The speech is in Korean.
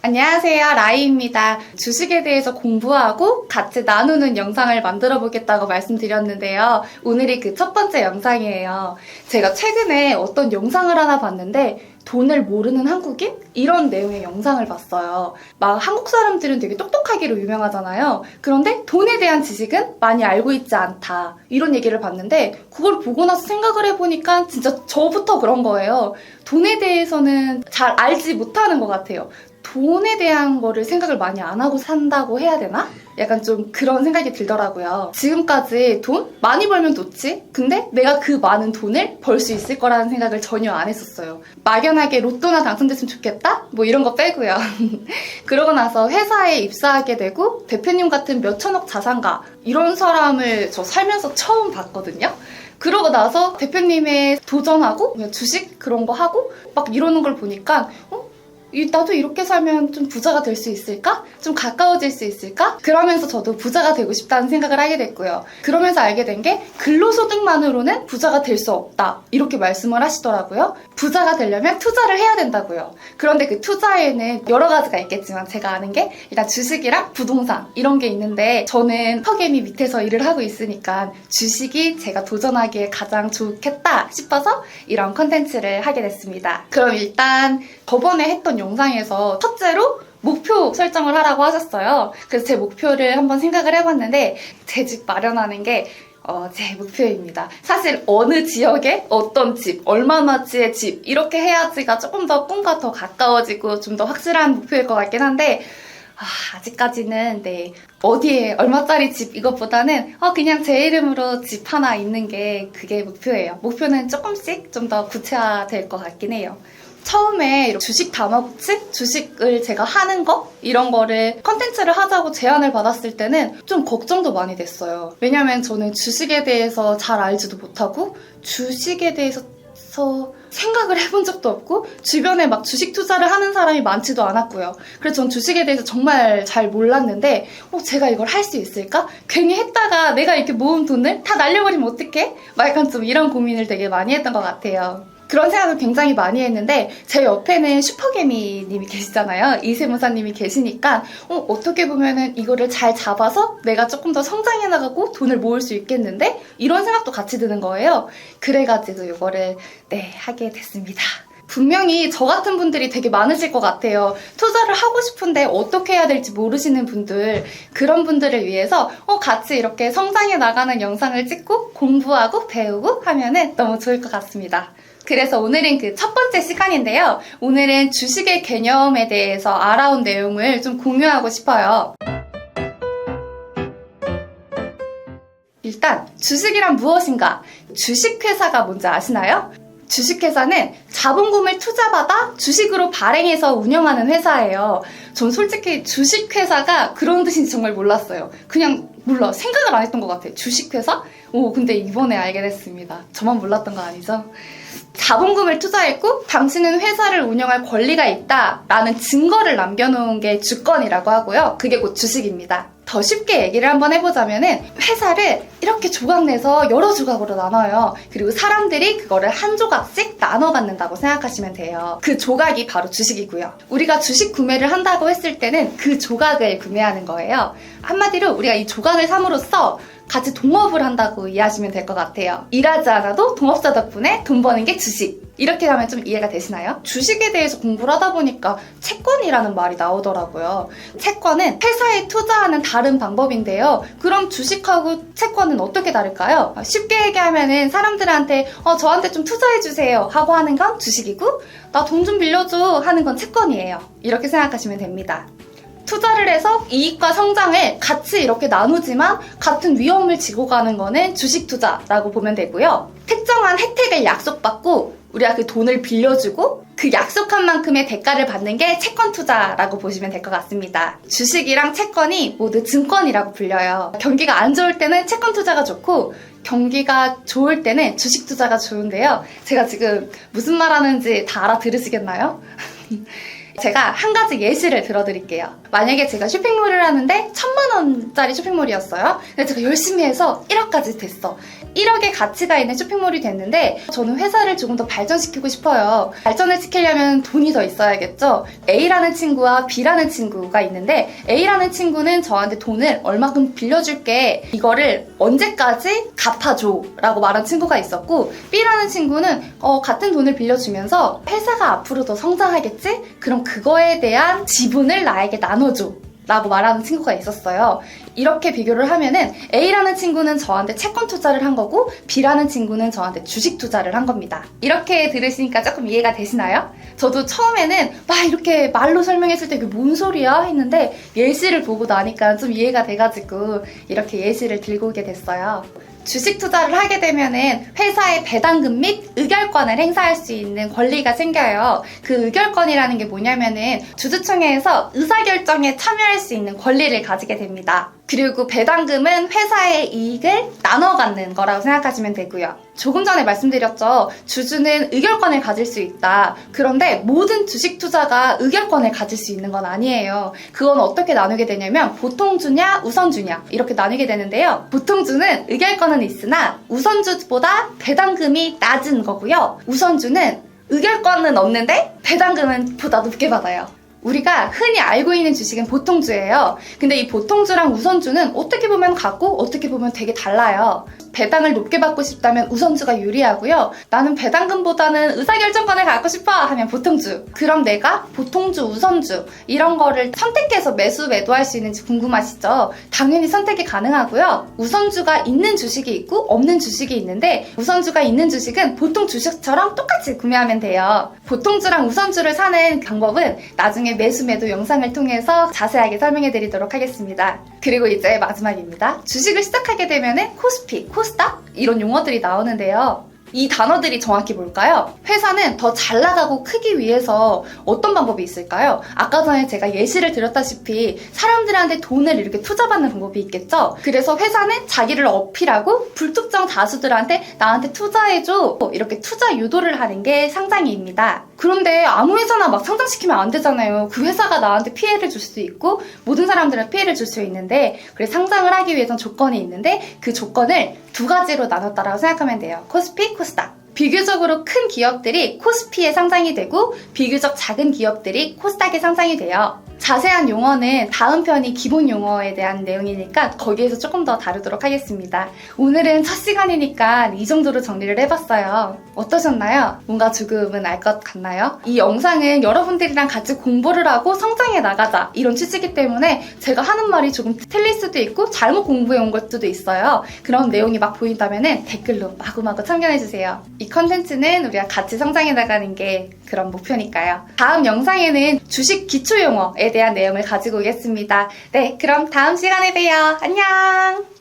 안녕하세요, 라이입니다. 주식에 대해서 공부하고 같이 나누는 영상을 만들어 보겠다고 말씀드렸는데요. 오늘이 그 첫 번째 영상이에요. 제가 최근에 어떤 영상을 하나 봤는데 돈을 모르는 한국인? 이런 내용의 영상을 봤어요. 막 한국 사람들은 되게 똑똑하기로 유명하잖아요. 그런데 돈에 대한 지식은 많이 알고 있지 않다. 이런 얘기를 봤는데 그걸 보고 나서 생각을 해보니까 진짜 저부터 그런 거예요. 돈에 대해서는 잘 알지 못하는 것 같아요. 돈에 대한 거를 생각을 많이 안 하고 산다고 해야 되나? 약간 좀 그런 생각이 들더라고요. 지금까지 돈? 많이 벌면 좋지? 근데 내가 그 많은 돈을 벌 수 있을 거라는 생각을 전혀 안 했었어요. 막연하게 로또나 당첨됐으면 좋겠다? 뭐 이런 거 빼고요. 그러고 나서 회사에 입사하게 되고 대표님 같은 몇천억 자산가 이런 사람을 저 살면서 처음 봤거든요. 그러고 나서 대표님의 도전하고 주식 그런 거 하고 막 이러는 걸 보니까 나도 이렇게 살면 좀 부자가 될 수 있을까? 좀 가까워질 수 있을까? 그러면서 저도 부자가 되고 싶다는 생각을 하게 됐고요. 그러면서 알게 된 게 근로소득만으로는 부자가 될 수 없다. 이렇게 말씀을 하시더라고요. 부자가 되려면 투자를 해야 된다고요. 그런데 그 투자에는 여러 가지가 있겠지만 제가 아는 게 일단 주식이랑 부동산 이런 게 있는데 저는 퍼개미 밑에서 일을 하고 있으니까 주식이 제가 도전하기에 가장 좋겠다 싶어서 이런 컨텐츠를 하게 됐습니다. 그럼 일단 저번에 했던 영상에서 첫째로 목표 설정을 하라고 하셨어요. 그래서 제 목표를 한번 생각을 해봤는데 제 집 마련하는 게 제 목표입니다. 사실 어느 지역에 어떤 집, 얼마나치의 집 이렇게 해야지가 조금 더 꿈과 더 가까워지고 좀 더 확실한 목표일 것 같긴 한데 아직까지는 어디에 얼마짜리 집 이것보다는 그냥 제 이름으로 집 하나 있는 게 그게 목표예요. 목표는 조금씩 좀 더 구체화될 것 같긴 해요. 처음에 주식 다마고치? 주식을 제가 하는 거? 이런 거를 컨텐츠를 하자고 제안을 받았을 때는 좀 걱정도 많이 됐어요. 왜냐면 저는 주식에 대해서 잘 알지도 못하고 주식에 대해서 생각을 해본 적도 없고 주변에 막 주식 투자를 하는 사람이 많지도 않았고요. 그래서 전 주식에 대해서 정말 잘 몰랐는데 제가 이걸 할 수 있을까? 괜히 했다가 내가 이렇게 모은 돈을 다 날려버리면 어떡해? 약간 좀 이런 고민을 되게 많이 했던 것 같아요. 그런 생각을 굉장히 많이 했는데 제 옆에는 슈퍼개미 님이 계시잖아요. 이세무사님이 계시니까 어떻게 보면은 이거를 잘 잡아서 내가 조금 더 성장해 나가고 돈을 모을 수 있겠는데? 이런 생각도 같이 드는 거예요. 그래가지고 이거를 하게 됐습니다. 분명히 저 같은 분들이 되게 많으실 것 같아요. 투자를 하고 싶은데 어떻게 해야 될지 모르시는 분들, 그런 분들을 위해서 같이 이렇게 성장해 나가는 영상을 찍고 공부하고 배우고 하면은 너무 좋을 것 같습니다. 그래서 오늘은 그 첫 번째 시간인데요. 오늘은 주식의 개념에 대해서 알아온 내용을 좀 공유하고 싶어요. 일단 주식이란 무엇인가? 주식회사가 뭔지 아시나요? 주식회사는 자본금을 투자받아 주식으로 발행해서 운영하는 회사예요. 전 솔직히 주식회사가 그런 뜻인지 정말 몰랐어요. 그냥 생각을 안 했던 것 같아요. 주식회사? 근데 이번에 알게 됐습니다. 저만 몰랐던 거 아니죠? 자본금을 투자했고 당신은 회사를 운영할 권리가 있다 라는 증거를 남겨놓은 게 주권이라고 하고요. 그게 곧 주식입니다. 더 쉽게 얘기를 한번 해보자면은 회사를 이렇게 조각 내서 여러 조각으로 나눠요. 그리고 사람들이 그거를 한 조각씩 나눠 갖는다고 생각하시면 돼요. 그 조각이 바로 주식이고요. 우리가 주식 구매를 한다고 했을 때는 그 조각을 구매하는 거예요. 한마디로 우리가 이 조각을 삼으로써 같이 동업을 한다고 이해하시면 될 것 같아요. 일하지 않아도 동업자 덕분에 돈 버는 게 주식. 이렇게 하면 좀 이해가 되시나요? 주식에 대해서 공부를 하다 보니까 채권이라는 말이 나오더라고요. 채권은 회사에 투자하는 다른 방법인데요. 그럼 주식하고 채권은 어떻게 다를까요? 쉽게 얘기하면은 사람들한테 저한테 좀 투자해주세요 하고 하는 건 주식이고 나 돈 좀 빌려줘 하는 건 채권이에요. 이렇게 생각하시면 됩니다. 투자를 해서 이익과 성장을 같이 이렇게 나누지만 같은 위험을 지고 가는 거는 주식 투자라고 보면 되고요. 특정한 혜택을 약속받고 우리가 그 돈을 빌려주고 그 약속한 만큼의 대가를 받는 게 채권 투자라고 보시면 될 것 같습니다. 주식이랑 채권이 모두 증권이라고 불려요. 경기가 안 좋을 때는 채권 투자가 좋고 경기가 좋을 때는 주식 투자가 좋은데요. 제가 지금 무슨 말 하는지 다 알아들으시겠나요? 제가 한 가지 예시를 들어드릴게요. 만약에 제가 쇼핑몰을 하는데 1000만원짜리 쇼핑몰이었어요. 근데 제가 열심히 해서 1억까지 됐어. 1억의 가치가 있는 쇼핑몰이 됐는데 저는 회사를 조금 더 발전시키고 싶어요. 발전을 시키려면 돈이 더 있어야겠죠. A라는 친구와 B라는 친구가 있는데 A라는 친구는 저한테 돈을 얼마큼 빌려줄게. 이거를 언제까지 갚아줘 라고 말한 친구가 있었고, B라는 친구는 같은 돈을 빌려주면서 회사가 앞으로 더 성장하겠지? 그럼 그거에 대한 지분을 나에게 나눠줘 라고 말하는 친구가 있었어요. 이렇게 비교를 하면은 A라는 친구는 저한테 채권 투자를 한 거고 B라는 친구는 저한테 주식 투자를 한 겁니다. 이렇게 들으시니까 조금 이해가 되시나요? 저도 처음에는 막 이렇게 말로 설명했을 때 이게 뭔 소리야 했는데 예시를 보고 나니까 좀 이해가 돼가지고 이렇게 예시를 들고 오게 됐어요. 주식 투자를 하게 되면은 회사의 배당금 및 의결권을 행사할 수 있는 권리가 생겨요. 그 의결권이라는 게 뭐냐면은 주주총회에서 의사결정에 참여할 수 있는 권리를 가지게 됩니다. 그리고 배당금은 회사의 이익을 나눠 갖는 거라고 생각하시면 되고요. 조금 전에 말씀드렸죠. 주주는 의결권을 가질 수 있다. 그런데 모든 주식 투자가 의결권을 가질 수 있는 건 아니에요. 그건 어떻게 나누게 되냐면 보통주냐 우선주냐 이렇게 나누게 되는데요. 보통주는 의결권은 있으나 우선주보다 배당금이 낮은 거고요. 우선주는 의결권은 없는데 배당금은 보다 높게 받아요. 우리가 흔히 알고 있는 주식은 보통주예요. 근데 이 보통주랑 우선주는 어떻게 보면 같고 어떻게 보면 되게 달라요. 배당을 높게 받고 싶다면 우선주가 유리하고요. 나는 배당금보다는 의사결정권을 갖고 싶어 하면 보통주. 그럼 내가 보통주, 우선주 이런 거를 선택해서 매도할 수 있는지 궁금하시죠? 당연히 선택이 가능하고요. 우선주가 있는 주식이 있고 없는 주식이 있는데 우선주가 있는 주식은 보통 주식처럼 똑같이 구매하면 돼요. 보통주랑 우선주를 사는 방법은 나중에 매도 영상을 통해서 자세하게 설명해 드리도록 하겠습니다. 그리고 이제 마지막입니다. 주식을 시작하게 되면은 코스피, 코스닥 이런 용어들이 나오는데요. 이 단어들이 정확히 뭘까요? 회사는 더 잘 나가고 크기 위해서 어떤 방법이 있을까요? 아까 전에 제가 예시를 드렸다시피 사람들한테 돈을 이렇게 투자받는 방법이 있겠죠? 그래서 회사는 자기를 어필하고 불특정 다수들한테 나한테 투자해줘 이렇게 투자 유도를 하는 게 상장입니다. 그런데 아무 회사나 막 상장시키면 안 되잖아요. 그 회사가 나한테 피해를 줄 수도 있고 모든 사람들은 피해를 줄 수 있는데 그래서 상장을 하기 위해선 조건이 있는데 그 조건을 두 가지로 나눴다라고 생각하면 돼요. 코스피, 코스닥. 비교적으로 큰 기업들이 코스피에 상장이 되고 비교적 작은 기업들이 코스닥에 상장이 돼요. 자세한 용어는 다음 편이 기본 용어에 대한 내용이니까 거기에서 조금 더 다루도록 하겠습니다. 오늘은 첫 시간이니까 이 정도로 정리를 해봤어요. 어떠셨나요? 뭔가 조금은 알 것 같나요? 이 영상은 여러분들이랑 같이 공부를 하고 성장해 나가자 이런 취지이기 때문에 제가 하는 말이 조금 틀릴 수도 있고 잘못 공부해 온 것도 있어요. 그런 내용이 막 보인다면 댓글로 마구마구 참견해주세요. 이 컨텐츠는 우리가 같이 성장해 나가는 게 그런 목표니까요. 다음 영상에는 주식 기초용어에 대한 내용을 가지고 오겠습니다. 네, 그럼 다음 시간에 봬요. 안녕!